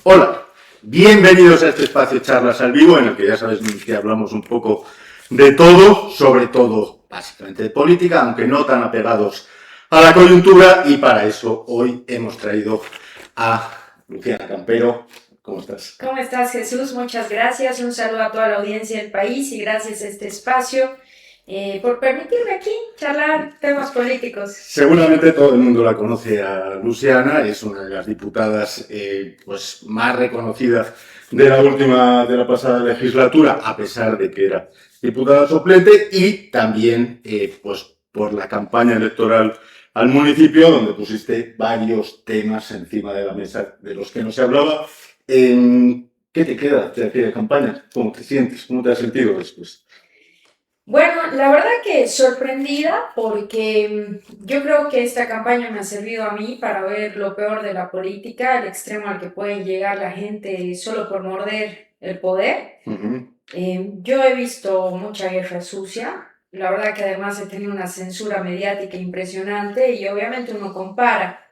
Hola, bienvenidos a este espacio Charlas al Vivo, en el que ya sabes que hablamos un poco de todo, sobre todo básicamente de política, aunque no tan apegados a la coyuntura, y para eso hoy hemos traído a Luciana Campero. ¿Cómo estás? ¿Cómo estás, Jesús? Muchas gracias. Un saludo a toda la audiencia del país y gracias a este espacio por permitirme aquí charlar temas políticos. Seguramente todo el mundo la conoce a Luciana, es una de las diputadas pues más reconocidas de la pasada legislatura, a pesar de que era diputada suplente, y también pues por la campaña electoral al municipio, donde pusiste varios temas encima de la mesa de los que no se hablaba. ¿Qué te queda de aquella campaña? ¿Cómo te sientes? ¿Cómo te has sentido después? Bueno, la verdad que sorprendida porque yo creo que esta campaña me ha servido a mí para ver lo peor de la política, el extremo al que puede llegar la gente solo por morder el poder. Yo he visto mucha guerra sucia, la verdad que además he tenido una censura mediática impresionante y obviamente uno compara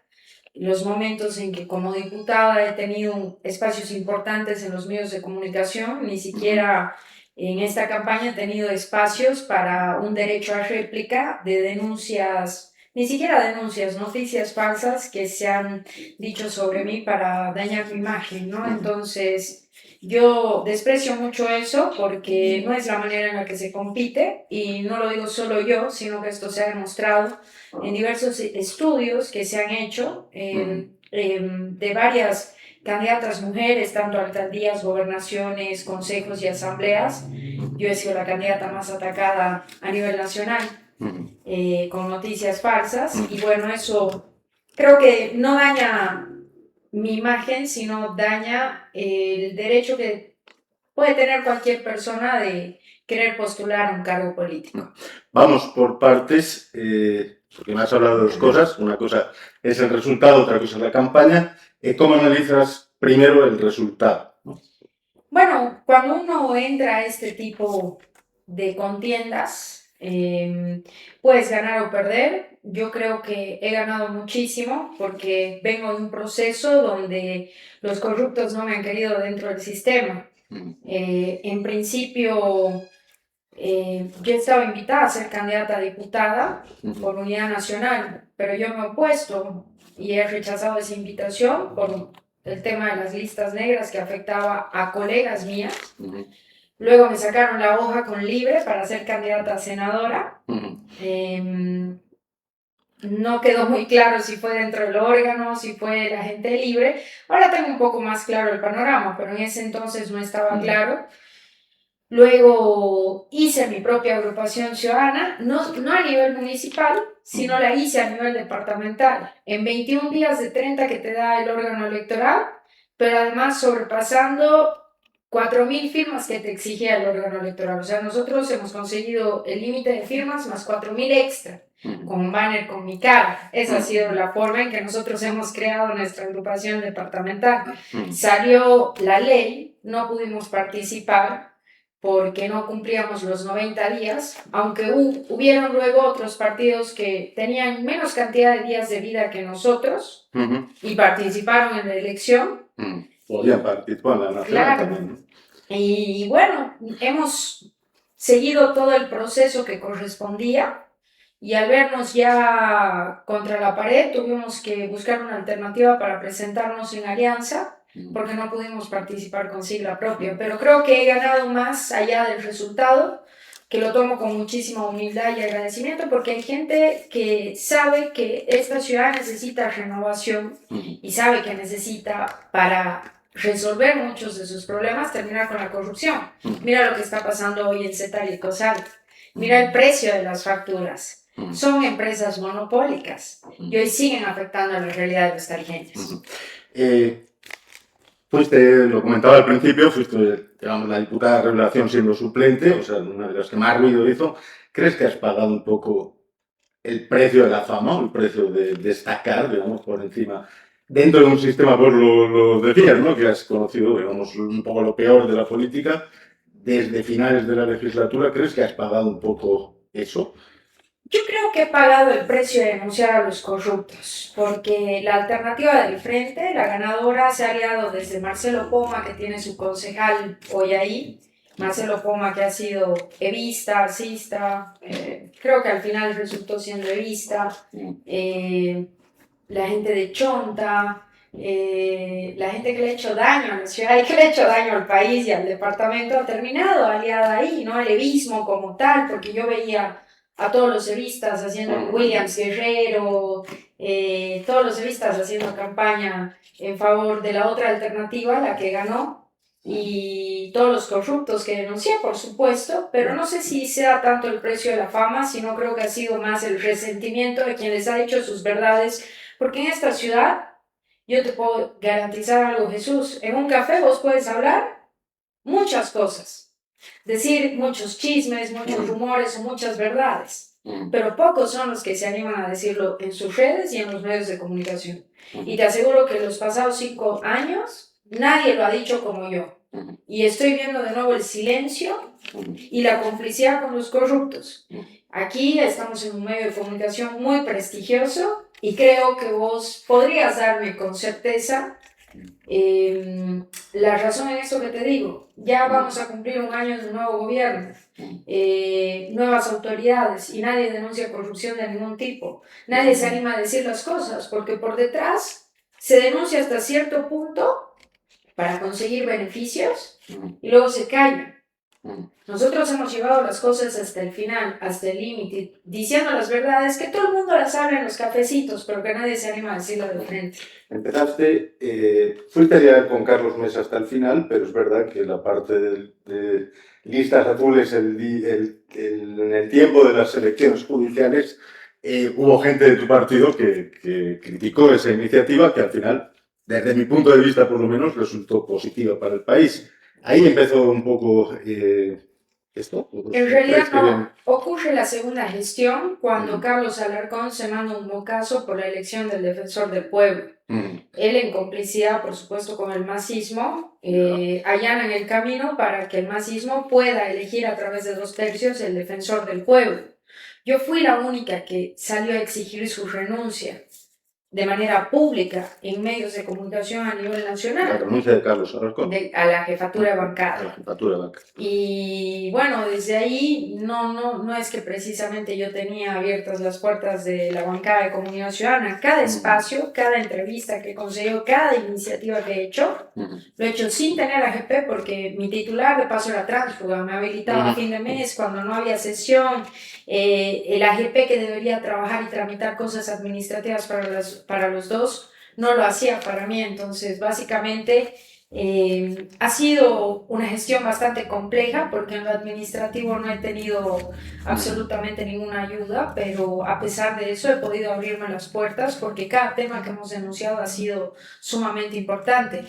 los momentos en que como diputada he tenido espacios importantes en los medios de comunicación, ni siquiera en esta campaña he tenido espacios para un derecho a réplica de denuncias, ni siquiera denuncias, noticias falsas que se han dicho sobre mí para dañar mi imagen, ¿no? Entonces, yo desprecio mucho eso porque no es la manera en la que se compite y no lo digo solo yo, sino que esto se ha demostrado en diversos estudios que se han hecho de varias candidatas mujeres, tanto a alcaldías, gobernaciones, consejos y asambleas. Yo he sido la candidata más atacada a nivel nacional con noticias falsas y bueno, eso creo que no daña mi imagen, sino daña el derecho que puede tener cualquier persona de querer postular un cargo político. Vamos por partes, porque me has hablado de dos cosas. Una cosa es el resultado, otra cosa es la campaña. ¿Cómo analizas primero el resultado? Bueno, cuando uno entra a este tipo de contiendas, puedes ganar o perder. Yo creo que he ganado muchísimo porque vengo de un proceso donde los corruptos no me han querido dentro del sistema. En principio, yo estaba invitada a ser candidata a diputada por Unidad Nacional, pero yo me he opuesto y he rechazado esa invitación por el tema de las listas negras que afectaba a colegas mías. Luego me sacaron la hoja con libre para ser candidata a senadora. No quedó muy claro si fue dentro del órgano, si fue la gente libre. Ahora tengo un poco más claro el panorama, pero en ese entonces no estaba claro. Luego hice mi propia agrupación ciudadana, no a nivel municipal, sino la hice a nivel departamental, en 21 días de 30 que te da el órgano electoral, pero además sobrepasando 4.000 firmas que te exigía el órgano electoral. O sea, nosotros hemos conseguido el límite de firmas más 4.000 extra, con un banner con mi cara. Esa ha sido la forma en que nosotros hemos creado nuestra agrupación departamental. Salió la ley, no pudimos participar porque no cumplíamos los 90 días, aunque hubieron luego otros partidos que tenían menos cantidad de días de vida que nosotros y participaron en la elección. Podían participar en la nacional, claro, también. Y bueno, hemos seguido todo el proceso que correspondía y al vernos ya contra la pared tuvimos que buscar una alternativa para presentarnos en alianza porque no pudimos participar con sigla propia, pero creo que he ganado más allá del resultado, que lo tomo con muchísima humildad y agradecimiento, porque hay gente que sabe que esta ciudad necesita renovación y sabe que necesita para resolver muchos de sus problemas terminar con la corrupción. Mira lo que está pasando hoy en Cetal y Cosal, mira el precio de las facturas. Son empresas monopólicas y hoy siguen afectando a la realidad de los tarijeños. Lo comentaba al principio, fuiste, digamos, la diputada de Revelación siendo suplente, o sea, una de las que más ruido hizo. ¿Crees que has pagado un poco el precio de la fama, el precio de destacar, digamos, por encima, dentro de un sistema, pues lo decías, ¿no? Que has conocido, digamos, un poco lo peor de la política desde finales de la legislatura? ¿Crees que has pagado un poco eso? Yo creo que he pagado el precio de denunciar a los corruptos, porque la alternativa del frente, la ganadora, se ha aliado desde Marcelo Poma, que tiene su concejal hoy ahí, Marcelo Poma, que ha sido evista, arcista, creo que al final resultó siendo evista, la gente de Chonta, la gente que le ha hecho daño a la ciudad y que le ha hecho daño al país y al departamento ha terminado aliada ahí, ¿no? El evismo como tal, porque yo veía a todos los evistas haciendo Williams Guerrero, todos los evistas haciendo campaña en favor de la otra alternativa, la que ganó, y todos los corruptos que denuncié, por supuesto, pero no sé si sea tanto el precio de la fama, sino creo que ha sido más el resentimiento de quien les ha dicho sus verdades, porque en esta ciudad yo te puedo garantizar algo, Jesús, en un café vos puedes hablar muchas cosas, decir muchos chismes, muchos rumores o muchas verdades, pero pocos son los que se animan a decirlo en sus redes y en los medios de comunicación. Y te aseguro que en los pasados 5 años nadie lo ha dicho como yo. Y estoy viendo de nuevo el silencio y la complicidad con los corruptos. Aquí estamos en un medio de comunicación muy prestigioso y creo que vos podrías darme con certeza la razón en esto que te digo. Ya vamos a cumplir un año de un nuevo gobierno, nuevas autoridades y nadie denuncia corrupción de ningún tipo. Nadie se anima a decir las cosas porque por detrás se denuncia hasta cierto punto para conseguir beneficios y luego se calla. Nosotros hemos llevado las cosas hasta el final, hasta el límite, diciendo las verdades que todo el mundo las habla en los cafecitos, pero que nadie se anima a decirlo de frente. Empezaste, fuiste ya con Carlos Mesa hasta el final, pero es verdad que la parte de listas azules en el tiempo de las elecciones judiciales hubo gente de tu partido que criticó esa iniciativa que al final, desde mi punto de vista por lo menos, resultó positiva para el país. Ahí empezó un poco esto. En realidad no, ocurre la segunda gestión cuando Carlos Alarcón se manda un mocazo por la elección del defensor del pueblo. Él en complicidad, por supuesto, con el masismo, allanan el camino para que el masismo pueda elegir a través de 2/3 el defensor del pueblo. Yo fui la única que salió a exigir su renuncia de manera pública en medios de comunicación a nivel nacional. La renuncia de Carlos Alarcón. A la jefatura de bancada. A la jefatura de bancada. Y bueno, desde ahí no es que precisamente yo tenía abiertas las puertas de la bancada de Comunidad Ciudadana. Cada espacio, cada entrevista que he conseguido, cada iniciativa que he hecho, lo he hecho sin tener AGP porque mi titular de paso era tránsfuga, me habilitaba a fin de mes cuando no había sesión. El AGP que debería trabajar y tramitar cosas administrativas para los dos, no lo hacía para mí. Entonces, básicamente, ha sido una gestión bastante compleja porque en lo administrativo no he tenido absolutamente ninguna ayuda, pero a pesar de eso he podido abrirme las puertas porque cada tema que hemos denunciado ha sido sumamente importante.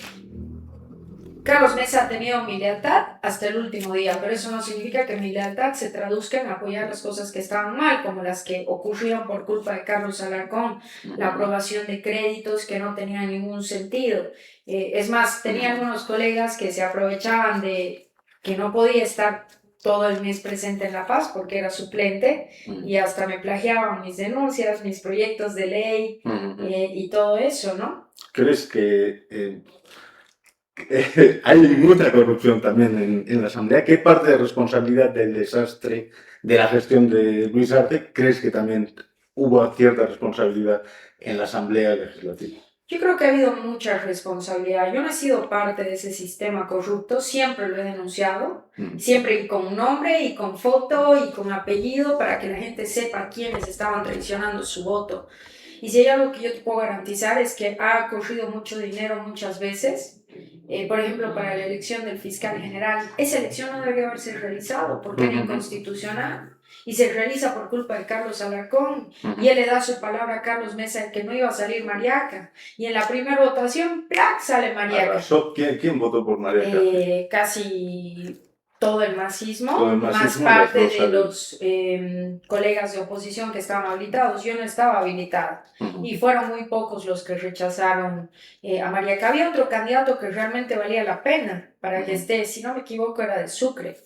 Carlos Mesa ha tenido mi lealtad hasta el último día, pero eso no significa que mi lealtad se traduzca en apoyar las cosas que estaban mal, como las que ocurrieron por culpa de Carlos Alarcón, la aprobación de créditos que no tenían ningún sentido. Es más, tenía algunos colegas que se aprovechaban de que no podía estar todo el mes presente en La Paz porque era suplente y hasta me plagiaban mis denuncias, mis proyectos de ley y todo eso, ¿no? ¿Crees que hay mucha corrupción también en la Asamblea? ¿Qué parte de responsabilidad del desastre de la gestión de Luis Arce crees que también hubo cierta responsabilidad en la Asamblea Legislativa? Yo creo que ha habido mucha responsabilidad. Yo no he sido parte de ese sistema corrupto, siempre lo he denunciado, siempre con nombre y con foto y con apellido para que la gente sepa quiénes estaban traicionando su voto. Y si hay algo que yo te puedo garantizar es que ha corrido mucho dinero muchas veces. Por ejemplo, para la elección del fiscal general, esa elección no debió haberse realizado porque era inconstitucional y se realiza por culpa de Carlos Alarcón y él le da su palabra a Carlos Mesa de que no iba a salir Mariaca y en la primera votación ¡plac! Sale Mariaca. ¿Quién votó por Mariaca? Casi todo el masismo, Todo el más masismo, parte las dos de los colegas de oposición que estaban habilitados. Yo no estaba habilitada y fueron muy pocos los que rechazaron a María. Que había otro candidato que realmente valía la pena para que esté, si no me equivoco, era de Sucre.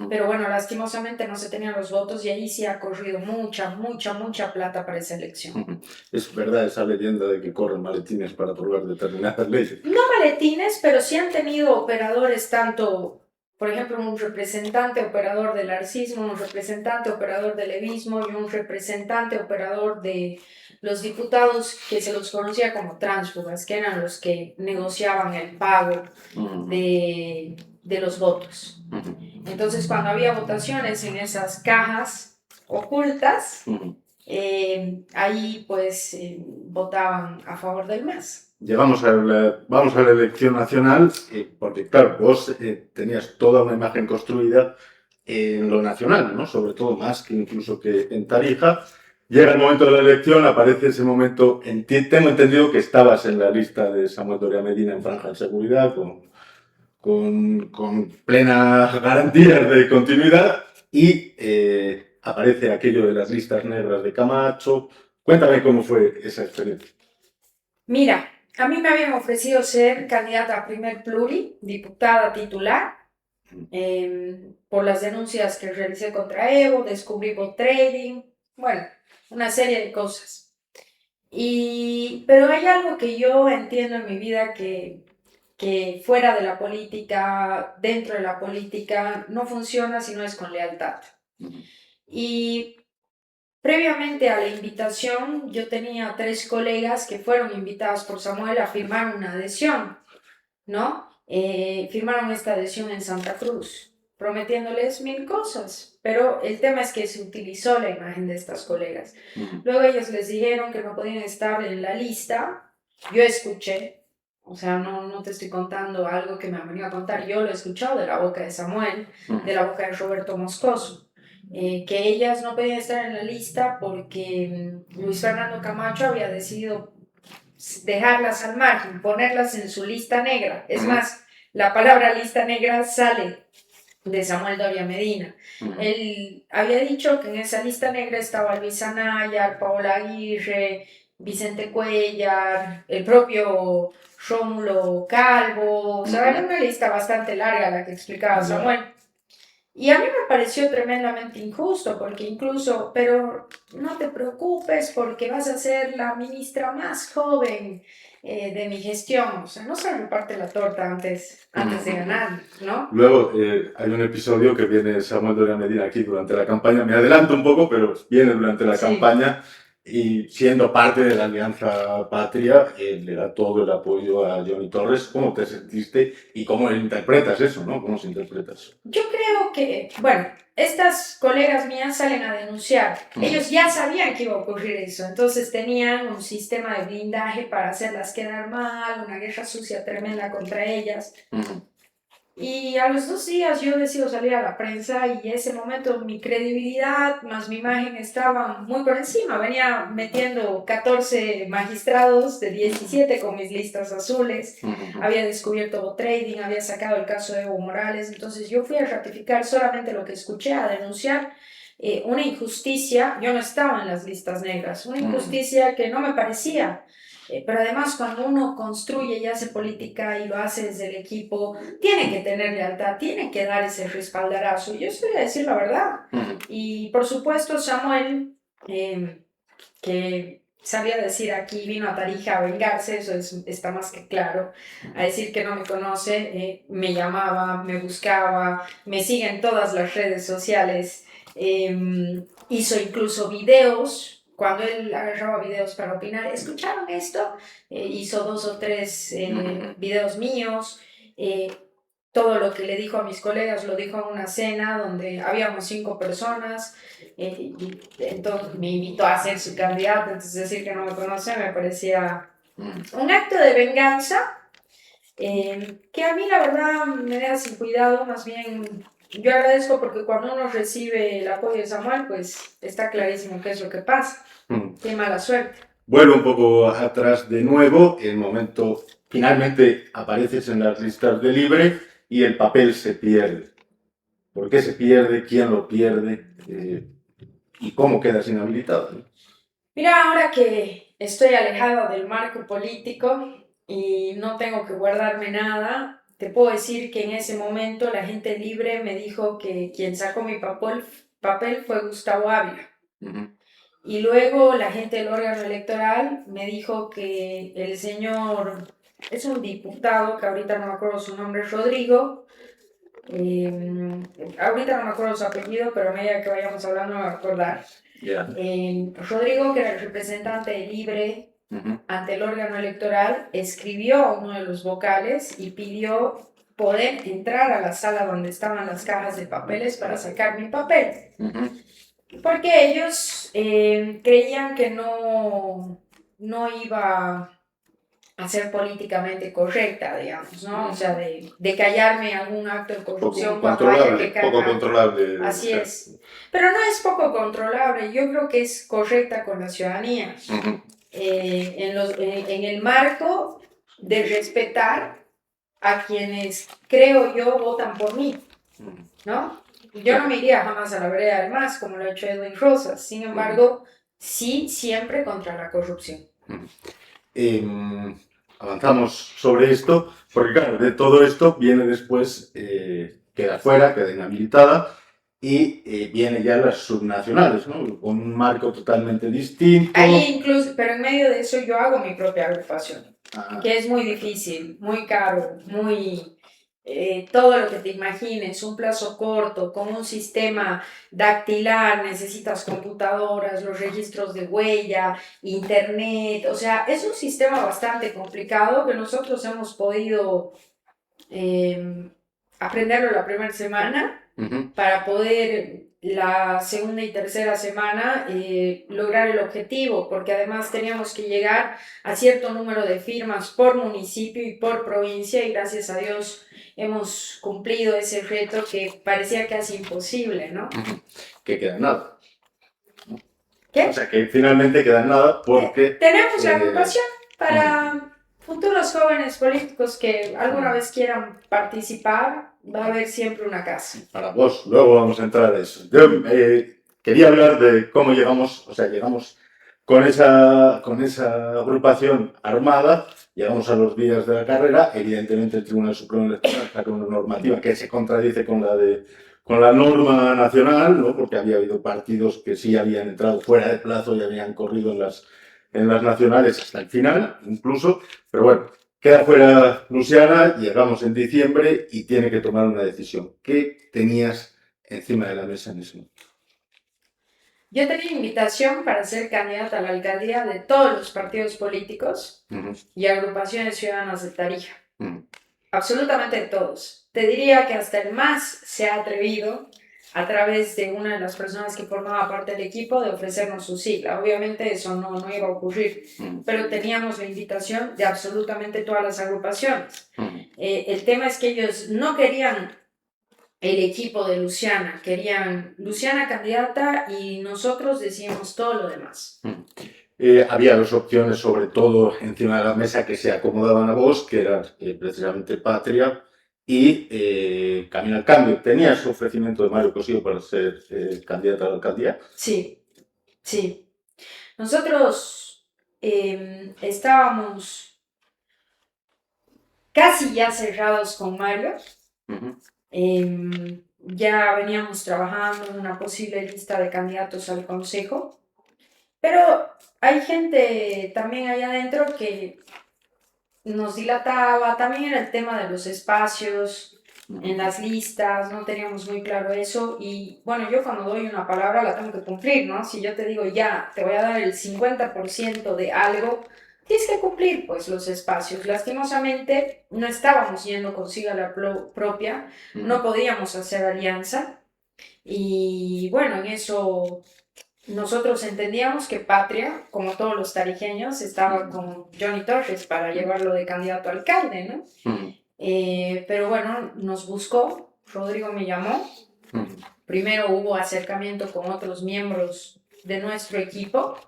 Pero bueno, lastimosamente no se tenían los votos y ahí sí ha corrido mucha plata para esa elección. Es verdad esa leyenda de que corren maletines para aprobar determinadas leyes. No maletines, pero sí han tenido operadores tanto, por ejemplo, un representante operador del arcismo, un representante operador del levismo y un representante operador de los diputados que se los conocía como tránsfugas, que eran los que negociaban el pago de los votos. Entonces, cuando había votaciones en esas cajas ocultas, ahí pues votaban a favor del MAS. Vamos a la elección nacional, porque claro, vos tenías toda una imagen construida en lo nacional, ¿no? Sobre todo más que incluso que en Tarija. Llega el momento de la elección, aparece ese momento, tengo entendido que estabas en la lista de Samuel Doria Medina en franja de seguridad, con plenas garantías de continuidad, y aparece aquello de las listas negras de Camacho. Cuéntame cómo fue esa experiencia. Mira, a mí me habían ofrecido ser candidata a primer pluri, diputada titular, por las denuncias que realicé contra Evo, descubrí bot trading, bueno, una serie de cosas. Pero hay algo que yo entiendo en mi vida que fuera de la política, dentro de la política, no funciona si no es con lealtad. Y previamente a la invitación, yo tenía 3 colegas que fueron invitadas por Samuel a firmar una adhesión, ¿no? Firmaron esta adhesión en Santa Cruz, prometiéndoles 1000 cosas, pero el tema es que se utilizó la imagen de estas colegas. Luego ellos les dijeron que no podían estar en la lista. Yo escuché, o sea, no te estoy contando algo que me han venido a contar, yo lo he escuchado de la boca de Samuel, de la boca de Roberto Moscoso. Que ellas no podían estar en la lista porque Luis Fernando Camacho había decidido dejarlas al margen, ponerlas en su lista negra. Es más, la palabra lista negra sale de Samuel Doria Medina. Él había dicho que en esa lista negra estaba Luis Anaya, Paola Aguirre, Vicente Cuellar, el propio Rómulo Calvo, o sea, era una lista bastante larga la que explicaba Samuel. Y a mí me pareció tremendamente injusto, porque incluso, pero no te preocupes porque vas a ser la ministra más joven de mi gestión. O sea, no se reparte la torta antes de ganar, ¿no? Luego hay un episodio que viene Samuel Doria Medina aquí durante la campaña, me adelanto un poco, pero viene durante la campaña, y siendo parte de la Alianza Patria, le da todo el apoyo a Johnny Torres. ¿Cómo te sentiste y cómo interpretas eso, ¿no? ¿Cómo se interpreta eso? Yo creo que, bueno, estas colegas mías salen a denunciar. Ellos ya sabían que iba a ocurrir eso, entonces tenían un sistema de blindaje para hacerlas quedar mal, una guerra sucia tremenda contra ellas. Y a los 2 días yo decido salir a la prensa y en ese momento mi credibilidad más mi imagen estaban muy por encima. Venía metiendo 14 magistrados de 17 con mis listas azules. Había descubierto bot trading, había sacado el caso de Evo Morales. Entonces yo fui a ratificar solamente lo que escuché, a denunciar una injusticia. Yo no estaba en las listas negras, una injusticia que no me parecía. Pero además cuando uno construye y hace política y lo hace desde el equipo, tiene que tener lealtad, tiene que dar ese respaldarazo. Yo estoy a decir la verdad. Y por supuesto Samuel, que sabía decir aquí, vino a Tarija a vengarse, eso está más que claro, a decir que no me conoce, me llamaba, me buscaba, me sigue en todas las redes sociales, hizo incluso videos. Cuando él agarraba videos para opinar, ¿escucharon esto? Hizo 2 o 3 videos míos. Todo lo que le dijo a mis colegas lo dijo en una cena donde habíamos 5 personas. Y entonces me invitó a ser su candidato. Entonces decir que no me conoce me parecía un acto de venganza que a mí la verdad me deja sin cuidado. Más bien yo agradezco porque cuando uno recibe el apoyo de Samuel, pues está clarísimo qué es lo que pasa. Qué mala suerte. Vuelvo un poco atrás de nuevo. El momento, finalmente apareces en las listas de Libre y el papel se pierde. ¿Por qué se pierde? ¿Quién lo pierde? ¿Y cómo quedas inhabilitado? Mira, ahora que estoy alejada del marco político y no tengo que guardarme nada, te puedo decir que en ese momento la gente libre me dijo que quien sacó mi papel fue Gustavo Ávila. Uh-huh. Y luego la gente del órgano electoral me dijo que el señor, es un diputado, que ahorita no me acuerdo su nombre, Rodrigo, ahorita no me acuerdo su apellido, pero a medida que vayamos hablando me voy a acordar. Yeah. Rodrigo, que era el representante de Libre ante el órgano electoral, escribió a uno de los vocales y pidió poder entrar a la sala donde estaban las cajas de papeles para sacar mi papel. Porque ellos creían que no iba a ser políticamente correcta, digamos, ¿no? O sea, de callarme algún acto de corrupción cuando haya que callar. Poco controlable. Así es. Pero no es poco controlable, yo creo que es correcta con la ciudadanía. En el marco de respetar a quienes, creo yo, votan por mí, ¿no? Yo no me iría jamás a la vereda del MAS, como lo ha hecho Edwin Rosas. Sin embargo, sí, siempre contra la corrupción. Avanzamos sobre esto, porque claro, de todo esto viene después, queda fuera, queda inhabilitada, y viene ya las subnacionales, ¿no? Con un marco totalmente distinto. Ahí incluso, pero en medio de eso yo hago mi propia agrupación, que es muy difícil, muy caro, muy... todo lo que te imagines, un plazo corto, con un sistema dactilar, necesitas computadoras, los registros de huella, internet, o sea, es un sistema bastante complicado que nosotros hemos podido aprenderlo la primera semana para poder la segunda y tercera semana lograr el objetivo, porque además teníamos que llegar a cierto número de firmas por municipio y por provincia, y gracias a Dios hemos cumplido ese reto que parecía casi imposible, ¿no? Que queda nada. ¿Qué? O sea, que finalmente queda nada porque... tenemos la agrupación para futuros jóvenes políticos que alguna vez quieran participar, va a haber siempre una casa. Para vos, luego vamos a entrar a eso. Yo quería hablar de cómo llegamos, o sea, llegamos con esa agrupación armada, llegamos a los días de la carrera, evidentemente el Tribunal Supremo Electoral sacó una normativa que se contradice con la norma nacional, ¿no? Porque había habido partidos que sí habían entrado fuera de plazo y habían corrido en las nacionales hasta el final, incluso, pero bueno, queda fuera Luciana, llegamos en diciembre y tiene que tomar una decisión. ¿Qué tenías encima de la mesa en ese momento? Yo tenía invitación para ser candidata a la alcaldía de todos los partidos políticos y agrupaciones ciudadanas de Tarija. Absolutamente de todos. Te diría que hasta el MAS se ha atrevido, a través de una de las personas que formaba parte del equipo, de ofrecernos su sigla. Obviamente eso no iba a ocurrir, pero teníamos la invitación de absolutamente todas las agrupaciones. El tema es que ellos no querían el equipo de Luciana, querían Luciana candidata y nosotros decíamos todo lo demás. Había dos opciones, sobre todo encima de la mesa, que se acomodaban a vos, que eran precisamente Patria y Camino al Cambio. ¿Tenías ofrecimiento de Mario Cosillo para ser candidata a la alcaldía? Sí, sí. Nosotros estábamos casi ya cerrados con Mario. Ya veníamos trabajando en una posible lista de candidatos al consejo, pero hay gente también ahí adentro que nos dilataba. También era el tema de los espacios en las listas, no teníamos muy claro eso, y bueno, yo cuando doy una palabra la tengo que cumplir, ¿no? Si yo te digo ya, te voy a dar el 50% de algo, tienes que cumplir pues los espacios. Lastimosamente no estábamos yendo consigo a la propia, no podíamos hacer alianza, y bueno, en eso nosotros entendíamos que Patria, como todos los tarijeños, estaba con Johnny Torres para llevarlo de candidato a alcalde, ¿no? Pero bueno, nos buscó, Rodrigo me llamó, primero hubo acercamiento con otros miembros de nuestro equipo,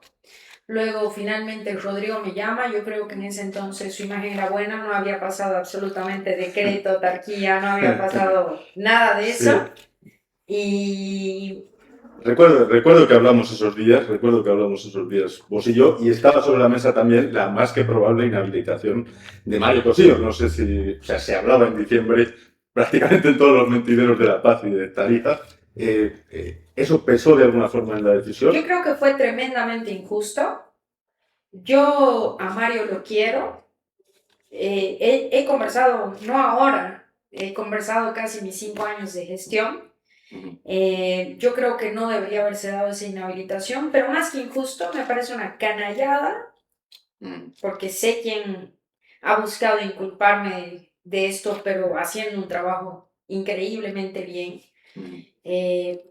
luego finalmente Rodrigo me llama. Yo creo que en ese entonces su imagen era buena, no había pasado absolutamente decreto, tarquía, no había pasado nada de eso. Y Recuerdo que hablamos esos días, vos y yo, y estaba sobre la mesa también la más que probable inhabilitación de Mario Cosillo. No sé si, o sea, se hablaba en diciembre prácticamente en todos los mentideros de La Paz y de Tarija. ¿Eso pesó de alguna forma en la yo decisión? creo que fue tremendamente injusto. Yo a Mario lo quiero. He conversado, no ahora, he conversado casi mis 5 años de gestión. Yo creo que no debería haberse dado esa inhabilitación, pero más que injusto, me parece una canallada, porque sé quién ha buscado inculparme de esto, pero haciendo un trabajo increíblemente bien,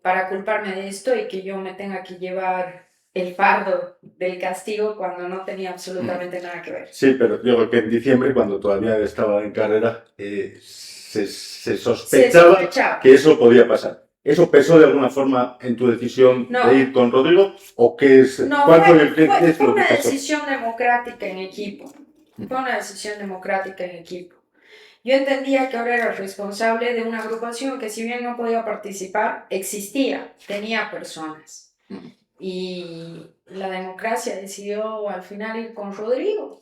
para culparme de esto y que yo me tenga que llevar el fardo del castigo cuando no tenía absolutamente nada que ver. Sí, pero digo que en diciembre, cuando todavía estaba en carrera, se Se sospechaba sospechaba. que eso podía pasar. ¿Eso pesó de alguna forma en tu decisión de No, ir con Rodrigo? ¿O qué es, no, cuál fue el, qué es fue lo que una pasó? decisión democrática en equipo. Fue una decisión democrática en equipo. Yo entendía que ahora era responsable de una agrupación que, si bien no podía participar, existía, tenía personas. Y la democracia decidió al final ir con Rodrigo.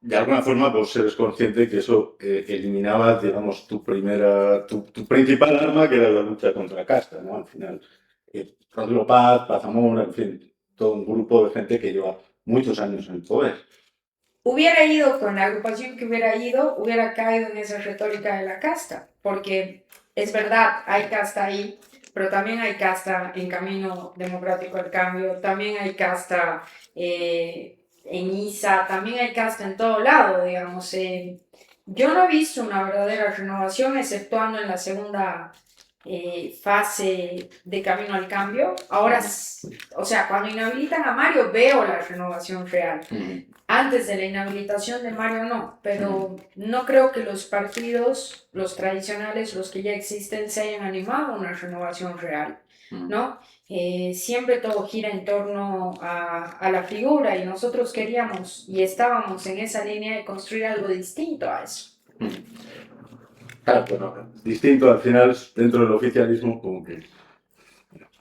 De alguna forma, vos eres consciente que eso eliminaba, digamos, tu principal arma, que era la lucha contra la casta, ¿no? Al final, Rodrigo Paz, Paz Zamora, en fin, todo un grupo de gente que lleva muchos años en el poder. Hubiera ido con la agrupación que hubiera ido, hubiera caído en esa retórica de la casta, porque es verdad, hay casta ahí, pero también hay casta en Camino Democrático al Cambio, también hay casta en ISA, también hay casta en todo lado, digamos. Yo no he visto una verdadera renovación, exceptuando en la segunda fase de Camino al Cambio. Ahora, o sea, cuando inhabilitan a Mario, veo la renovación real. Antes de la inhabilitación de Mario no, pero no creo que los partidos, los tradicionales, los que ya existen, se hayan animado a una renovación real, ¿no? Siempre todo gira en torno a la figura, y nosotros queríamos y estábamos en esa línea de construir algo distinto a eso. Claro, bueno, distinto al final, dentro del oficialismo, como que...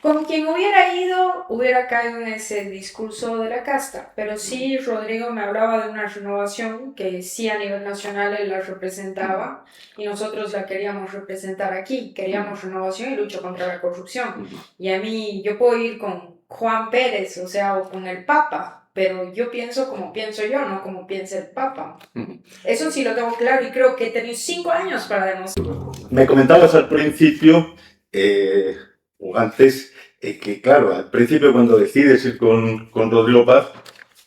Con quien hubiera ido, hubiera caído en ese discurso de la casta, pero sí, Rodrigo me hablaba de una renovación que sí, a nivel nacional él la representaba y nosotros la queríamos representar aquí. Queríamos renovación y lucha contra la corrupción. Y a mí, yo puedo ir con Juan Pérez, o sea, o con el Papa, pero yo pienso como pienso yo, no como piensa el Papa. Eso sí lo tengo claro, y creo que he tenido 5 años para demostrarlo. Me comentabas al principio, o antes, que claro, al principio cuando decides ir con Rodrigo Paz,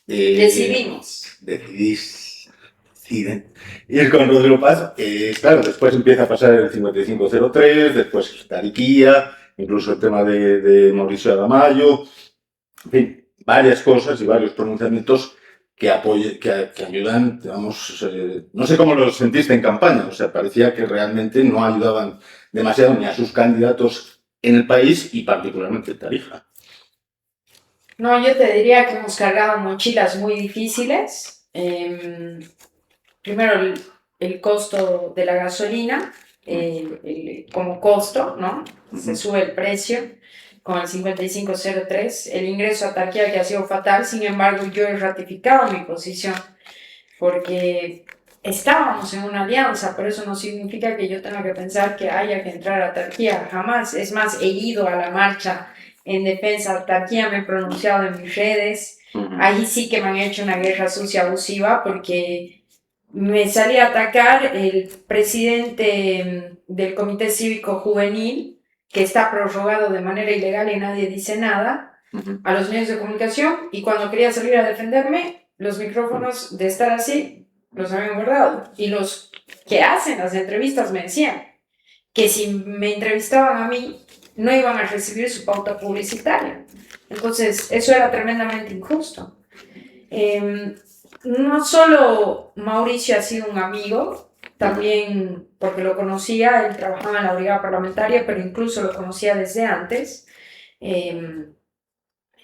Decidimos. deciden ir con Rodrigo Paz, claro, después empieza a pasar el 5503, después Tariquía, incluso el tema de Mauricio Adamayo, en fin, varias cosas y varios pronunciamientos que ayudan, digamos, no sé cómo lo sentiste en campaña, o sea, parecía que realmente no ayudaban demasiado ni a sus candidatos en el país y particularmente en Tarija. No, yo te diría que hemos cargado mochilas muy difíciles. Primero, el costo de la gasolina, como costo, ¿no? Se sube el precio con el 5503. El ingreso a Tarquía, que ha sido fatal. Sin embargo, yo he ratificado mi posición porque estábamos en una alianza, pero eso no significa que yo tenga que pensar que haya que entrar a Tarquía, jamás. Es más, he ido a la marcha en defensa de Tarquía, me he pronunciado en mis redes. Ahí sí que me han hecho una guerra sucia abusiva, porque me salí a atacar el presidente del Comité Cívico Juvenil, que está prorrogado de manera ilegal y nadie dice nada, a los medios de comunicación, y cuando quería salir a defenderme, los micrófonos, de estar así, los habían guardado. Y los que hacen las entrevistas me decían que si me entrevistaban a mí, no iban a recibir su pauta publicitaria. Entonces, eso era tremendamente injusto. No solo Mauricio ha sido un amigo, también porque lo conocía, él trabajaba en la brigada parlamentaria, pero incluso lo conocía desde antes. Él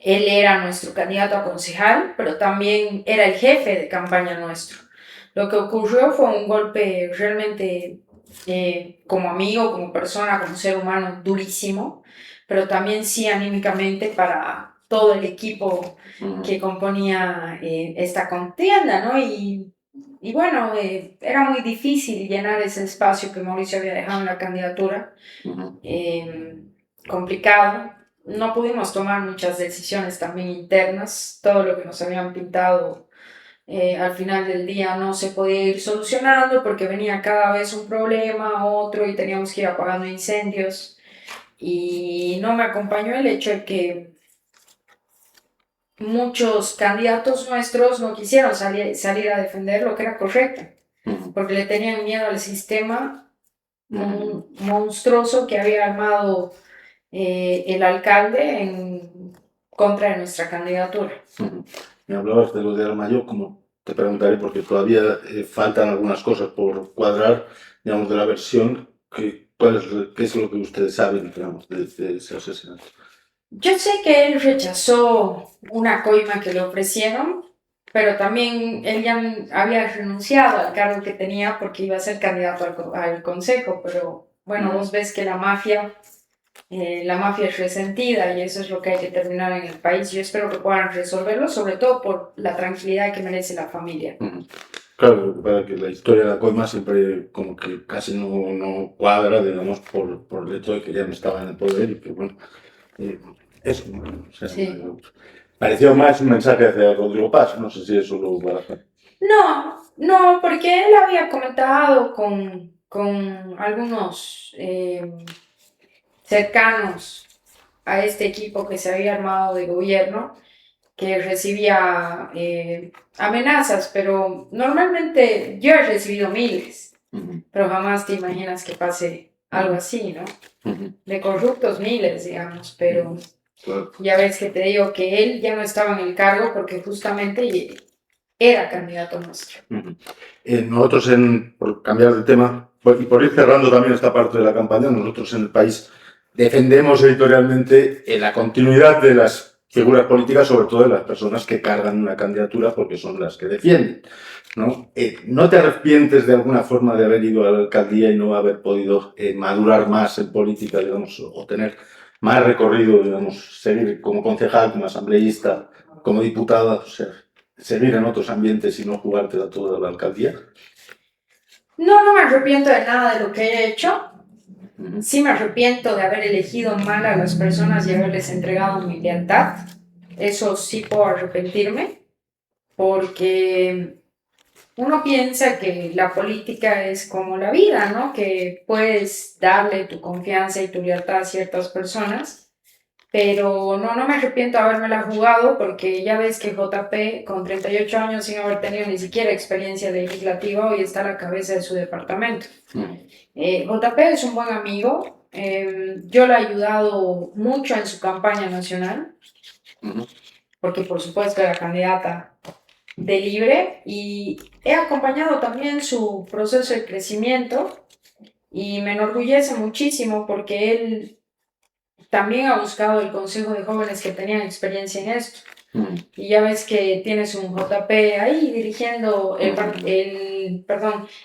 era nuestro candidato a concejal, pero también era el jefe de campaña nuestro. Lo que ocurrió fue un golpe realmente como amigo, como persona, como ser humano, durísimo, pero también sí anímicamente para todo el equipo que componía esta contienda, ¿no? Y bueno, era muy difícil llenar ese espacio que Mauricio había dejado en la candidatura, eh, complicado. No pudimos tomar muchas decisiones también internas, todo lo que nos habían pintado al final del día no se podía ir solucionando porque venía cada vez un problema, otro y teníamos que ir apagando incendios. Y no me acompañó el hecho de que muchos candidatos nuestros no quisieron salir a defender lo que era correcto, porque le tenían miedo al sistema monstruoso que había armado el alcalde en contra de nuestra candidatura. Me hablabas de lo de Armayo, como te preguntaré, porque todavía faltan algunas cosas por cuadrar, digamos, de la versión, ¿qué es lo que ustedes saben, digamos, de ese asesinato? Yo sé que él rechazó una coima que le ofrecieron, pero también él ya había renunciado al cargo que tenía porque iba a ser candidato al consejo, pero bueno, vos ves que la mafia es resentida y eso es lo que hay que terminar en el país. Yo espero que puedan resolverlo, sobre todo por la tranquilidad que merece la familia. Claro, para que la historia de la coima siempre como que casi no cuadra, digamos, por el hecho de que ya no estaba en el poder y que, bueno, eso, o sea, Sí. pareció más un mensaje hacia Rodrigo Paz, no sé si eso lo baraja. No, porque él había comentado con algunos cercanos a este equipo que se había armado de gobierno, que recibía amenazas, pero normalmente yo he recibido miles, pero jamás te imaginas que pase algo así, ¿no? De corruptos miles, digamos, pero ya ves que te digo que él ya no estaba en el cargo porque justamente era candidato nuestro. Nosotros, por cambiar de tema, y por ir cerrando también esta parte de la campaña, nosotros en el país defendemos editorialmente la continuidad de las figuras políticas, sobre todo de las personas que cargan una candidatura, porque son las que defienden, ¿no? ¿No te arrepientes de alguna forma de haber ido a la alcaldía y no haber podido madurar más en política, digamos, o tener más recorrido, digamos, seguir como concejal, como asambleísta, como diputada, o sea, seguir en otros ambientes y no jugártela toda la alcaldía? No me arrepiento de nada de lo que he hecho. Sí me arrepiento de haber elegido mal a las personas y haberles entregado mi lealtad. Eso sí puedo arrepentirme, porque uno piensa que la política es como la vida, ¿no? Que puedes darle tu confianza y tu lealtad a ciertas personas, pero no me arrepiento de habérmela jugado porque ya ves que JP, con 38 años sin haber tenido ni siquiera experiencia legislativa, hoy está a la cabeza de su departamento. JP es un buen amigo, yo le he ayudado mucho en su campaña nacional, porque por supuesto era candidata de libre y he acompañado también su proceso de crecimiento y me enorgullece muchísimo porque él también ha buscado el consejo de jóvenes que tenían experiencia en esto. Y ya ves que tienes un JP ahí dirigiendo el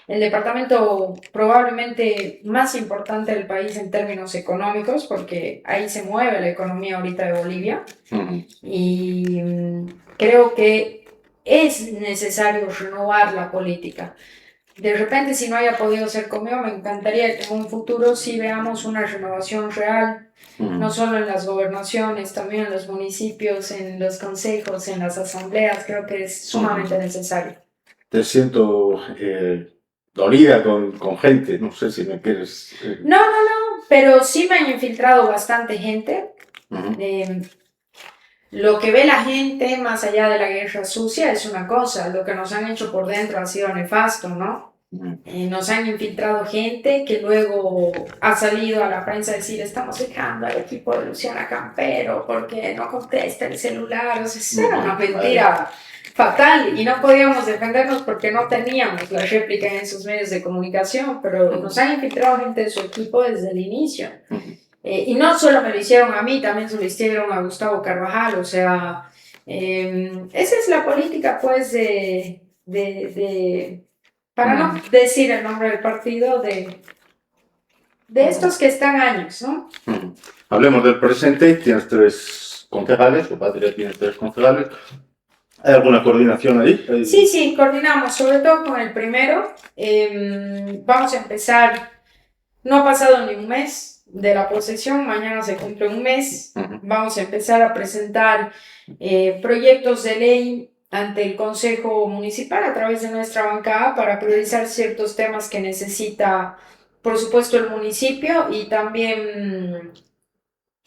departamento probablemente más importante del país en términos económicos, porque ahí se mueve la economía ahorita de Bolivia. Y creo que es necesario renovar la política. De repente, si no haya podido ser conmigo, me encantaría que en un futuro sí veamos una renovación real, no solo en las gobernaciones, también en los municipios, en los consejos, en las asambleas. Creo que es sumamente necesario. Te siento dolida con gente, no sé si me quieres... No, pero sí me han infiltrado bastante gente. Lo que ve la gente más allá de la guerra sucia es una cosa, lo que nos han hecho por dentro ha sido nefasto, ¿no? Nos han infiltrado gente que luego ha salido a la prensa a decir estamos dejando al equipo de Luciana Campero porque no contesta el celular. O sea, eso era una mentira fatal y no podíamos defendernos porque no teníamos la réplica en esos medios de comunicación, pero nos han infiltrado gente de su equipo desde el inicio. Y no solo me lo hicieron a mí, también se lo hicieron a Gustavo Carvajal. O sea, esa es la política, pues, para no decir el nombre del partido, de de estos que están años, ¿no? Hablemos del presente. Tienes 3 concejales, o Patria tiene 3 concejales. ¿Hay alguna coordinación ahí? Sí, coordinamos, sobre todo con el primero. Vamos a empezar, no ha pasado ni un mes de la posesión, mañana se cumple un mes. Vamos a empezar a presentar proyectos de ley ante el Consejo Municipal a través de nuestra bancada para priorizar ciertos temas que necesita, por supuesto, el municipio, y también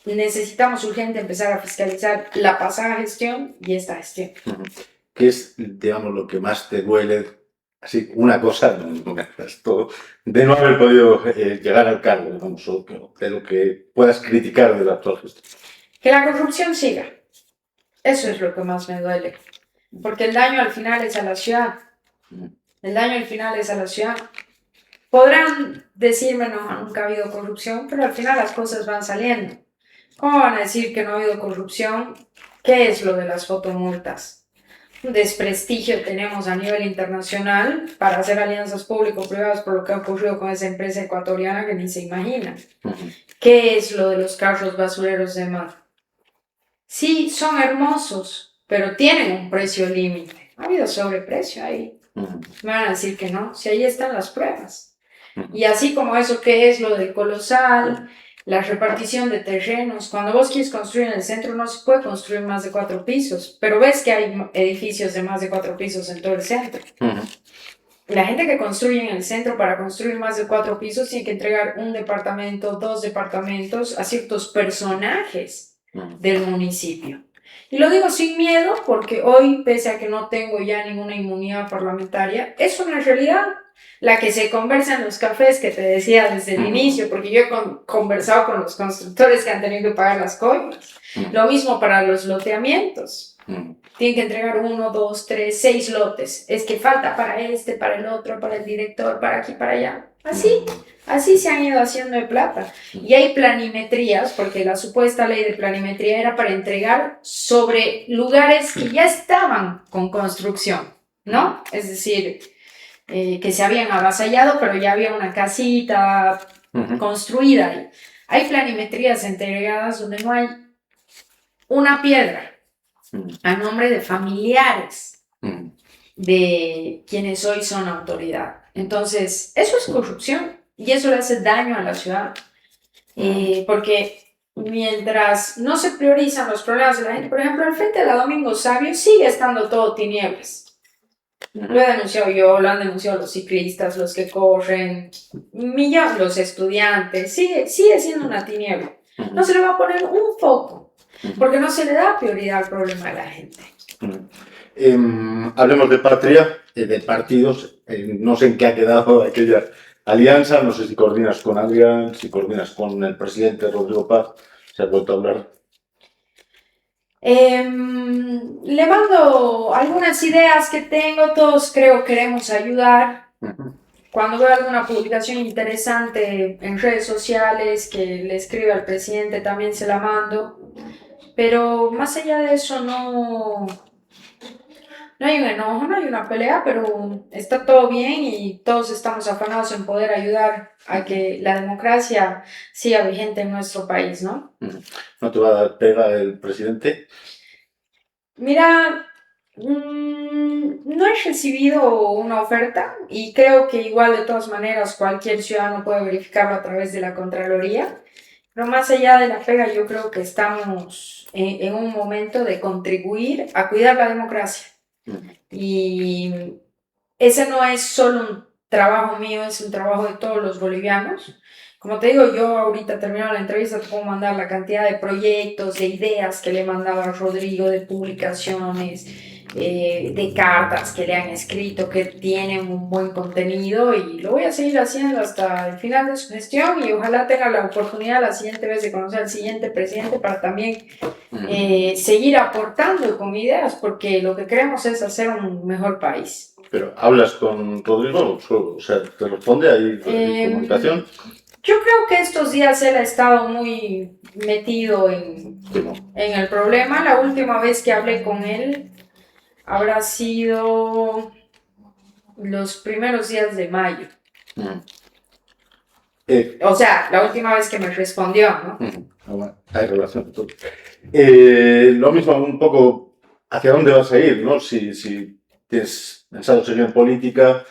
necesitamos urgente empezar a fiscalizar la pasada gestión y esta gestión. ¿Qué es, digamos, lo que más te duele? Así, una cosa, no me hagas todo, de no haber podido llegar al cargo, digamos, o de lo que puedas criticar de la actual gestión. Que la corrupción siga. Eso es lo que más me duele. Porque el daño al final es a la ciudad. El daño al final es a la ciudad. Podrán decirme, no, nunca ha habido corrupción, pero al final las cosas van saliendo. ¿Cómo van a decir que no ha habido corrupción? ¿Qué es lo de las fotomultas? Un desprestigio tenemos a nivel internacional para hacer alianzas público-privadas por lo que ha ocurrido con esa empresa ecuatoriana que ni se imaginan. ¿Qué es lo de los carros basureros de mar? Sí, son hermosos, pero tienen un precio límite. Ha habido sobreprecio ahí. Me van a decir que no, si ahí están las pruebas. Y así como eso, ¿qué es lo del colosal? La repartición de terrenos. Cuando vos quieres construir en el centro no se puede construir más de 4 pisos, pero ves que hay edificios de más de 4 pisos en todo el centro. La gente que construye en el centro, para construir más de 4 pisos, tiene que entregar un departamento, 2 departamentos a ciertos personajes del municipio. Y lo digo sin miedo porque hoy, pese a que no tengo ya ninguna inmunidad parlamentaria, es una realidad. La que se conversa en los cafés que te decía desde el inicio, porque yo he conversado con los constructores que han tenido que pagar las coimas. Lo mismo para los loteamientos. Tienen que entregar 1, 2, 3, 6 lotes. Es que falta para este, para el otro, para el director, para aquí, para allá. Así se han ido haciendo de plata. Y hay planimetrías, porque la supuesta ley de planimetría era para entregar sobre lugares que ya estaban con construcción, ¿no? Es decir, que se habían avasallado, pero ya había una casita construida ahí. Hay planimetrías entregadas donde no hay una piedra a nombre de familiares de quienes hoy son autoridad. Entonces, eso es corrupción y eso le hace daño a la ciudad. Porque mientras no se priorizan los problemas de la gente, por ejemplo, al frente de la Domingo Sabio sigue estando todo tinieblas. Lo he denunciado yo, lo han denunciado los ciclistas, los que corren, los estudiantes. Sigue siendo una tiniebla. No se le va a poner un foco, porque no se le da prioridad al problema de la gente. Hablemos de Patria, de partidos. No sé en qué ha quedado aquella alianza. No sé si coordinas con alguien, si coordinas con el presidente Rodrigo Paz. ¿Se ha vuelto a hablar? Le mando algunas ideas que tengo. Todos creo queremos ayudar. Cuando veo alguna publicación interesante en redes sociales que le escribe al presidente, también se la mando. Pero más allá de eso, no hay un enojo, no hay una pelea, pero está todo bien y todos estamos afanados en poder ayudar a que la democracia siga vigente en nuestro país, ¿no? ¿No te va a dar pega el presidente? Mira, no he recibido una oferta y creo que igual de todas maneras cualquier ciudadano puede verificarlo a través de la Contraloría. Pero más allá de la pega, yo creo que estamos en un momento de contribuir a cuidar la democracia. Y ese no es solo un trabajo mío, es un trabajo de todos los bolivianos. Como te digo, yo ahorita terminando la entrevista te puedo mandar la cantidad de proyectos, de ideas que le mandaba a Rodrigo, de publicaciones, de cartas que le han escrito, que tienen un buen contenido y lo voy a seguir haciendo hasta el final de su gestión y ojalá tenga la oportunidad la siguiente vez de conocer al siguiente presidente para también seguir aportando con ideas porque lo que queremos es hacer un mejor país. ¿Pero hablas con Rodrigo? O sea, ¿te responde ahí en comunicación? Yo creo que estos días él ha estado muy metido en el problema. La última vez que hablé con él habrá sido los primeros días de mayo. O sea, la última vez que me respondió, ¿no? Bueno, hay relación. Lo mismo, un poco, ¿hacia dónde vas a ir, no? Si tienes pensado seguir en política,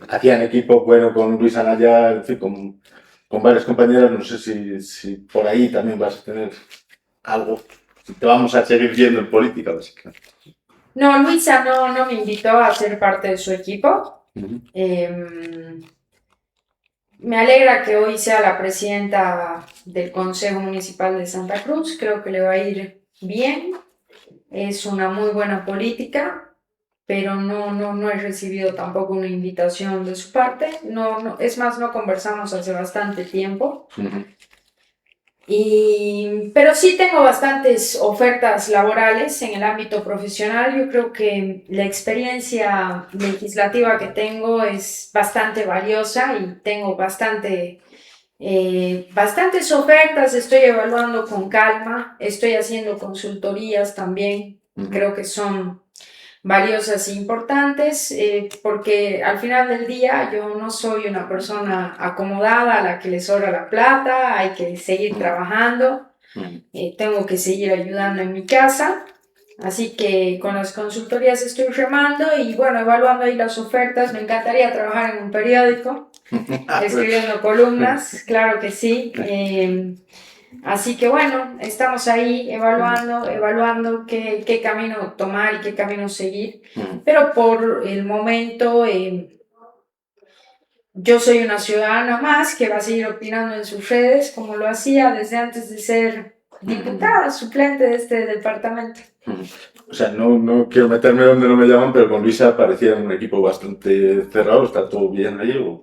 hacían equipo bueno con Luis Anaya, en fin, con varias compañeras, no sé si por ahí también vas a tener algo, si te vamos a seguir viendo en política, básicamente. No, Luisa no me invitó a ser parte de su equipo. Me alegra que hoy sea la presidenta del Consejo Municipal de Santa Cruz. Creo que le va a ir bien. Es una muy buena política, pero no he recibido tampoco una invitación de su parte. No, es más, no conversamos hace bastante tiempo. Pero sí tengo bastantes ofertas laborales en el ámbito profesional. Yo creo que la experiencia legislativa que tengo es bastante valiosa y tengo bastantes ofertas. Estoy evaluando con calma, estoy haciendo consultorías también. Creo que son valiosas e importantes, porque al final del día yo no soy una persona acomodada a la que le sobra la plata, hay que seguir trabajando, tengo que seguir ayudando en mi casa, así que con las consultorías estoy remando y bueno, evaluando ahí las ofertas. Me encantaría trabajar en un periódico, escribiendo columnas, claro que sí. Así que bueno, estamos ahí evaluando qué camino tomar y qué camino seguir, pero por el momento yo soy una ciudadana más que va a seguir opinando en sus redes como lo hacía desde antes de ser diputada suplente de este departamento. O sea, no quiero meterme donde no me llaman, pero con Luisa parecía un equipo bastante cerrado. ¿Está todo bien ahí?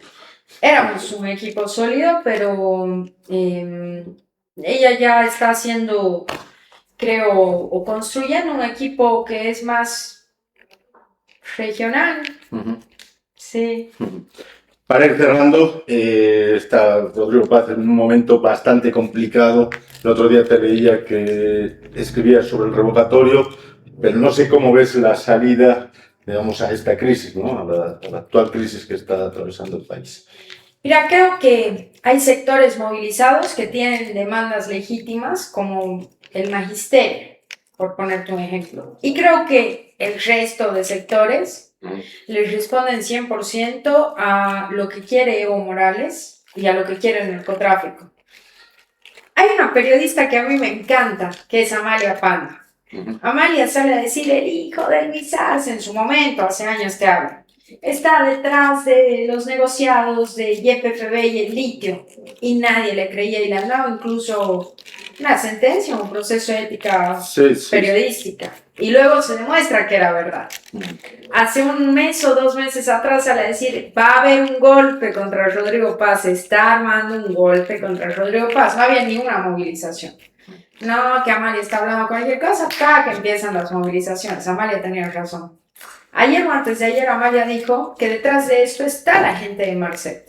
Éramos un equipo sólido, pero ella ya está haciendo, creo, o construyendo un equipo que es más regional. Sí. Para ir cerrando, está Rodrigo Paz en un momento bastante complicado. El otro día te veía que escribías sobre el revocatorio, pero no sé cómo ves la salida, digamos, a esta crisis, ¿no? A la actual crisis que está atravesando el país. Mira, creo que hay sectores movilizados que tienen demandas legítimas, como el magisterio, por ponerte un ejemplo. Y creo que el resto de sectores les responden 100% a lo que quiere Evo Morales y a lo que quiere el narcotráfico. Hay una periodista que a mí me encanta, que es Amalia Panda. Amalia sale a decir: el hijo de Luis Arce, en su momento, hace años te hablo, está detrás de los negociados de YPFB y el litio, y nadie le creía, y le han dado incluso una sentencia, un proceso de ética periodística, y luego se demuestra que era verdad. Hace un mes o 2 meses atrás, al decir: va a haber un golpe contra Rodrigo Paz, se está armando un golpe contra Rodrigo Paz, no había ni una movilización. No, que Amalia está hablando cualquier cosa, que empiezan las movilizaciones. Amalia tenía razón. Ayer o antes de ayer, Amalia dijo que detrás de esto está la gente de Marcet,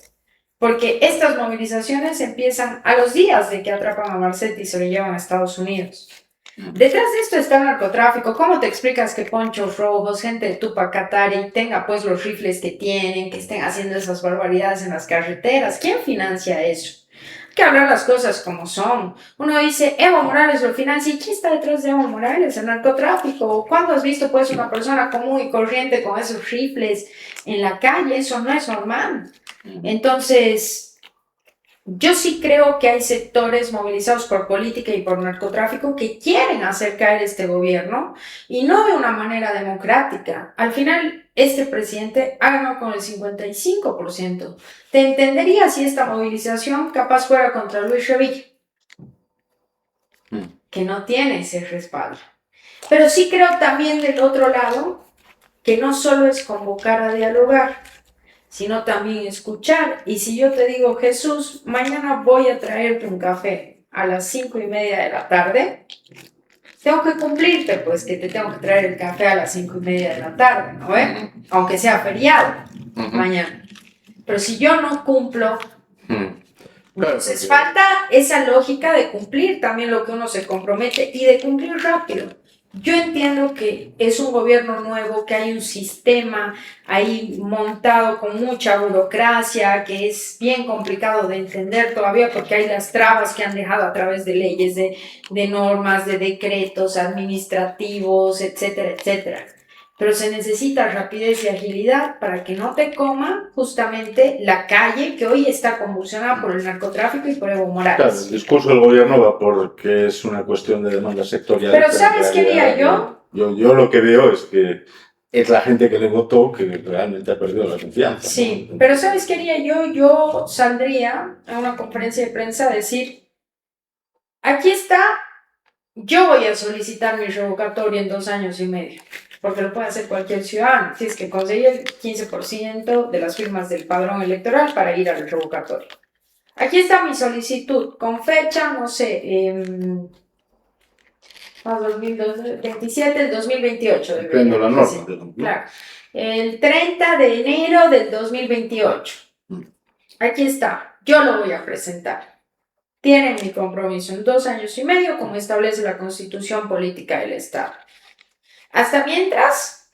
porque estas movilizaciones empiezan a los días de que atrapan a Marcet y se lo llevan a Estados Unidos. Detrás de esto está el narcotráfico. ¿Cómo te explicas que Ponchos Rojos, gente de Tupac Katari, tenga pues los rifles que tienen, que estén haciendo esas barbaridades en las carreteras? ¿Quién financia eso? Hay que hablar las cosas como son. Uno dice: Evo Morales lo financia. ¿Y quién está detrás de Evo Morales? El narcotráfico. ¿Cuándo has visto pues una persona común y corriente con esos rifles en la calle? Eso no es normal. Entonces, yo sí creo que hay sectores movilizados por política y por narcotráfico que quieren hacer caer este gobierno, y no de una manera democrática. Al final, este presidente ha ganado con el 55%. Te entendería si esta movilización capaz fuera contra Luis Revilla, que no tiene ese respaldo. Pero sí creo también del otro lado que no solo es convocar a dialogar, sino también escuchar. Y si yo te digo: Jesús, mañana voy a traerte un café a las 5:30 de la tarde, tengo que cumplirte, pues, que te tengo que traer el café a las 5:30 de la tarde, ¿no ve? Aunque sea feriado mañana. Pero si yo no cumplo, entonces falta esa lógica de cumplir también lo que uno se compromete y de cumplir rápido. yo entiendo que es un gobierno nuevo, que hay un sistema ahí montado con mucha burocracia, que es bien complicado de entender todavía porque hay las trabas que han dejado a través de leyes, de normas, de decretos administrativos, etcétera, etcétera. Pero se necesita rapidez y agilidad para que no te coma justamente la calle que hoy está convulsionada por el narcotráfico y por Evo Claro, el Morales. discurso del gobierno va porque es una cuestión de demanda sectorial, Pero pero en ¿sabes qué realidad haría yo? yo lo que veo es que es la gente que le votó que realmente ha perdido la confianza, Sí, ¿no? pero ¿sabes qué haría yo? Yo saldría a una conferencia de prensa a decir, aquí está, yo voy a solicitar mi revocatoria en 2 años y medio, porque lo puede hacer cualquier ciudadano, si es que consigue el 15% de las firmas del padrón electoral para ir al revocatorio. Aquí está mi solicitud, con fecha, no sé, 2027 del 2028 Cumpliendo debería la decir. norma, digamos, ¿no? Claro. El 30 de enero del 2028. Aquí está, yo lo voy a presentar. Tienen mi compromiso en 2 años y medio, como establece la Constitución Política del Estado. Hasta mientras,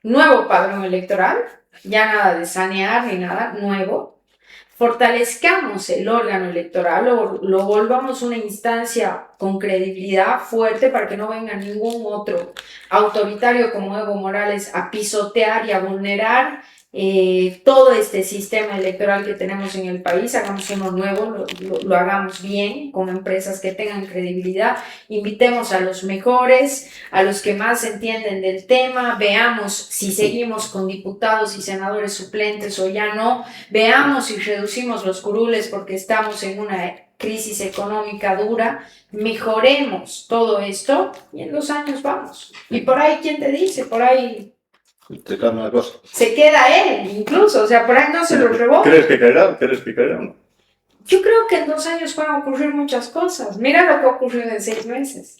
nuevo padrón electoral, ya nada de sanear ni nada, nuevo. Fortalezcamos el órgano electoral, lo volvamos una instancia con credibilidad fuerte para que no venga ningún otro autoritario como Evo Morales a pisotear y a vulnerar todo este sistema electoral que tenemos en el país. Hagamos uno nuevo, lo hagamos bien, con empresas que tengan credibilidad, invitemos a los mejores, a los que más entienden del tema, veamos si seguimos con diputados y senadores suplentes o ya no, veamos si reducimos los curules porque estamos en una crisis económica dura, mejoremos todo esto y en 2 años vamos. Y por ahí, ¿quién te dice? Por ahí Te calma la cosa. se queda él, incluso, o sea, por ahí no se lo revoca. ¿Crees que caerá? ¿Crees que caerá? No. Yo creo que en 2 años pueden ocurrir muchas cosas. Mira lo que ha ocurrido en 6 meses.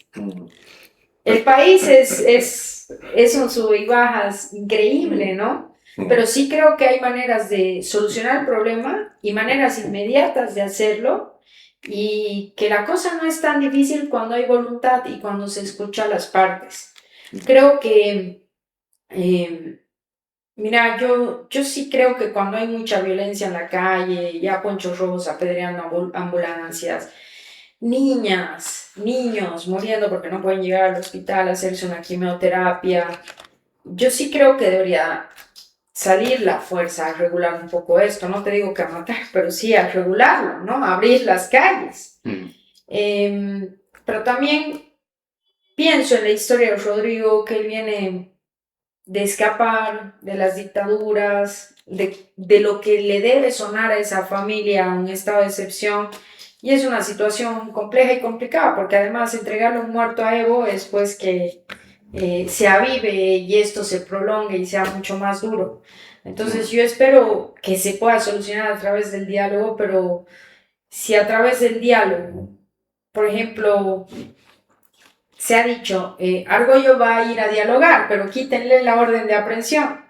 El país es un sub y bajas increíble, ¿no? Pero sí creo que hay maneras de solucionar el problema y maneras inmediatas de hacerlo y que la cosa no es tan difícil cuando hay voluntad y cuando se escucha a las partes. Creo que, mira, yo sí creo que cuando hay mucha violencia en la calle, ya ponchos rojos apedreando ambulancias, niñas, niños muriendo porque no pueden llegar al hospital a hacerse una quimioterapia, yo sí creo que debería salir la fuerza a regular un poco esto, no te digo que a matar, pero sí a regularlo, ¿no? A abrir las calles. Pero también pienso en la historia de Rodrigo, que él viene de escapar de las dictaduras, de lo que le debe sonar a esa familia, un estado de excepción, y es una situación compleja y complicada, porque además entregarle un muerto a Evo es pues que se avive y esto se prolongue y sea mucho más duro. Entonces yo espero que se pueda solucionar a través del diálogo, pero si a través del diálogo, por ejemplo, se ha dicho, Argüello va a ir a dialogar, pero quítenle la orden de aprehensión.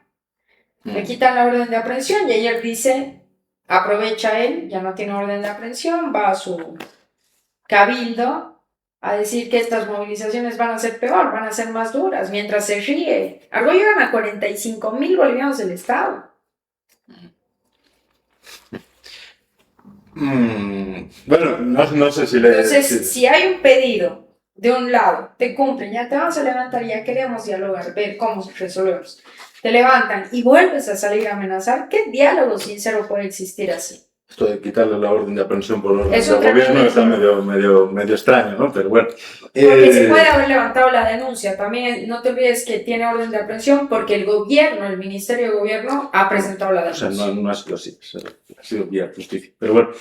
Le quitan la orden de aprehensión y ayer dice, aprovecha él, ya no tiene orden de aprehensión, va a su cabildo a decir que estas movilizaciones van a ser peor, van a ser más duras, mientras se ríe. Argüello gana 45,000 bolivianos del Estado. Bueno, no sé si le... Entonces, si hay un pedido de un lado, te cumplen, ya te vamos a levantar, ya queremos dialogar, ver cómo resolvemos. Te levantan y vuelves a salir a amenazar. ¿Qué diálogo sincero puede existir así? Esto de quitarle la orden de aprehensión por orden Es del un gobierno está tremendo. medio extraño, ¿no? Pero bueno. Porque se puede haber levantado la denuncia. También no te olvides que tiene orden de aprehensión porque el gobierno, el Ministerio de Gobierno, ha presentado la O sea, denuncia. no ha sido así, ha sido vía justicia. Pero bueno,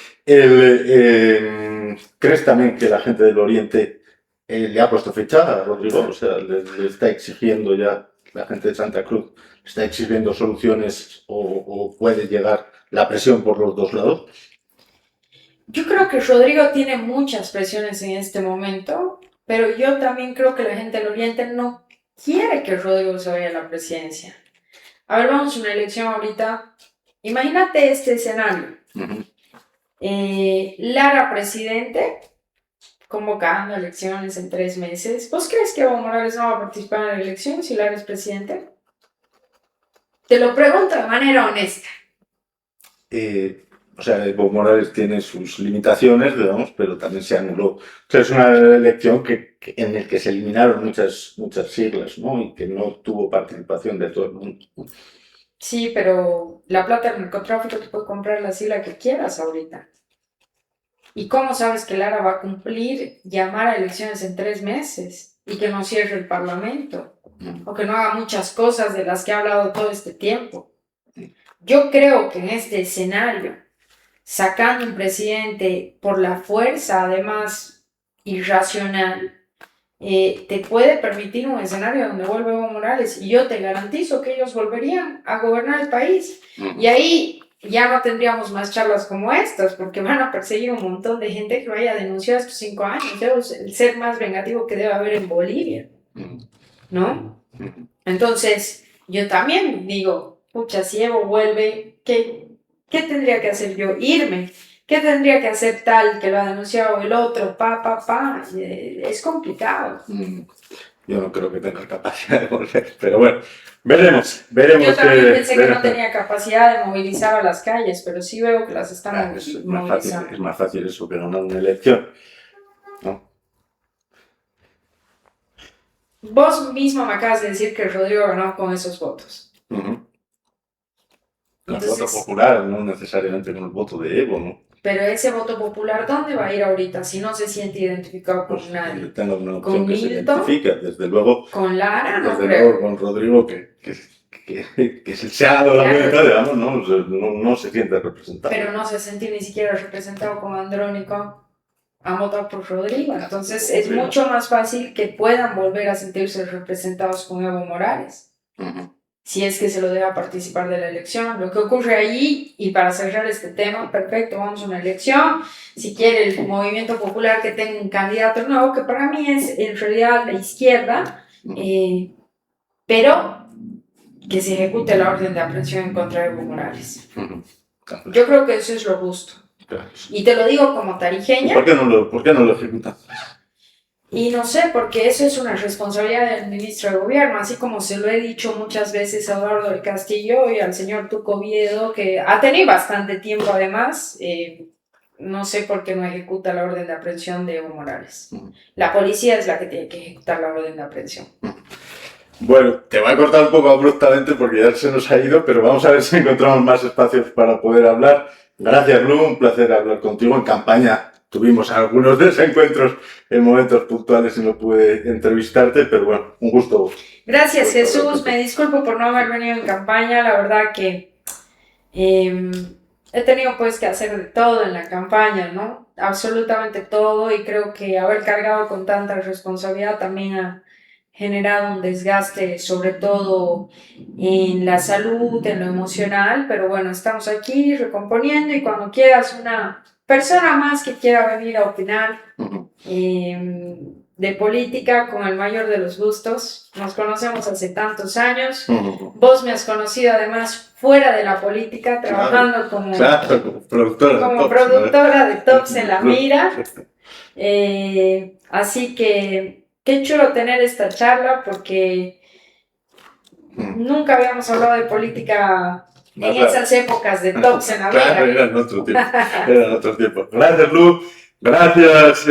¿crees también que la gente del Oriente le ha puesto fecha a Rodrigo? O sea, le está exigiendo ya, la gente de Santa Cruz, le está exigiendo soluciones o puede llegar la presión por los dos lados. Yo creo que Rodrigo tiene muchas presiones en este momento, pero yo también creo que la gente del Oriente no quiere que Rodrigo se vaya a la presidencia. A ver, vamos a una elección ahorita. Imagínate este escenario. Lara presidente, convocando elecciones en 3 meses. ¿Vos crees que Evo Morales no va a participar en la elección si la eres presidente? Te lo pregunto de manera honesta. O sea, Evo Morales tiene sus limitaciones, digamos, pero también se anuló. O sea, es una elección en la que se eliminaron muchas siglas, ¿no? Y que no tuvo participación de todo el mundo. Sí, pero la plata del narcotráfico te puede comprar la sigla que quieras ahorita. ¿Y cómo sabes que Lara va a cumplir llamar a elecciones en 3 meses y que no cierre el Parlamento? O que no haga muchas cosas de las que ha hablado todo este tiempo. Yo creo que en este escenario, sacando un presidente por la fuerza, además irracional, te puede permitir un escenario donde vuelve Evo Morales y yo te garantizo que ellos volverían a gobernar el país. Y ahí ya no tendríamos más charlas como estas, porque van a perseguir un montón de gente que vaya a denunciar estos 5 años. El ser más vengativo que debe haber en Bolivia, ¿no? Entonces, yo también digo, pucha, si Evo vuelve, ¿qué tendría que hacer yo? Irme. ¿Qué tendría que hacer tal que lo ha denunciado el otro? Es complicado. Yo no creo que tenga capacidad de volver, pero bueno, veremos. Yo también pensé que no tenía capacidad de movilizar a las calles, pero sí veo que las están movilizando. Es más fácil eso que ganar una elección, ¿no? Vos mismo me acabas de decir que Rodrigo ganó con esos votos. El voto popular, no necesariamente con el voto de Evo, ¿no? Pero ese voto popular, ¿dónde va a ir ahorita si no se siente identificado con nadie? Tenga una opción ¿Con que se Milton? identifica, desde luego. ¿Con Lara? No desde creo. luego con Rodrigo, que se ha dado la vuelta, digamos, no se siente representado. Pero no se siente ni siquiera representado con Andrónico. Han votado por Rodrigo. Entonces es mucho más fácil que puedan volver a sentirse representados con Evo Morales. Si es que se lo deja participar de la elección. Lo que ocurre allí, y para cerrar este tema, perfecto, vamos a una elección. Si quiere el movimiento popular que tenga un candidato nuevo, que para mí es en realidad la izquierda, pero que se ejecute la orden de aprehensión en contra de Evo Morales. Yo creo que eso es lo justo. Y te lo digo como tarijeña. ¿Por qué no lo ejecutan? Y no sé, porque eso es una responsabilidad del ministro de Gobierno, así como se lo he dicho muchas veces a Eduardo del Castillo y al señor Tuco Viedo, que ha tenido bastante tiempo además, no sé por qué no ejecuta la orden de aprehensión de Evo Morales. La policía es la que tiene que ejecutar la orden de aprehensión. Bueno, te voy a cortar un poco abruptamente porque ya se nos ha ido, pero vamos a ver si encontramos más espacios para poder hablar. Gracias, Lu, un placer hablar contigo. En campaña tuvimos algunos desencuentros en momentos puntuales y no pude entrevistarte, pero bueno, un gusto. Gracias, Jesús. Me disculpo por no haber venido en campaña. La verdad que he tenido pues que hacer de todo en la campaña, ¿no? Absolutamente todo, y creo que haber cargado con tanta responsabilidad también ha generado un desgaste, sobre todo en la salud, en lo emocional, pero bueno, estamos aquí recomponiendo, y cuando quieras una persona más que quiera venir a opinar de política, con el mayor de los gustos. Nos conocemos hace tantos años. Vos me has conocido además fuera de la política, trabajando como productora de Tops en la Mira. Así que qué chulo tener esta charla, porque nunca habíamos hablado de política en esas épocas de Tops en la Mira. Claro, eran otros tiempos. Gracias, Lu. Gracias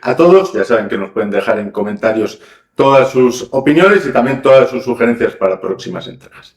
a todos. Ya saben que nos pueden dejar en comentarios todas sus opiniones y también todas sus sugerencias para próximas entregas.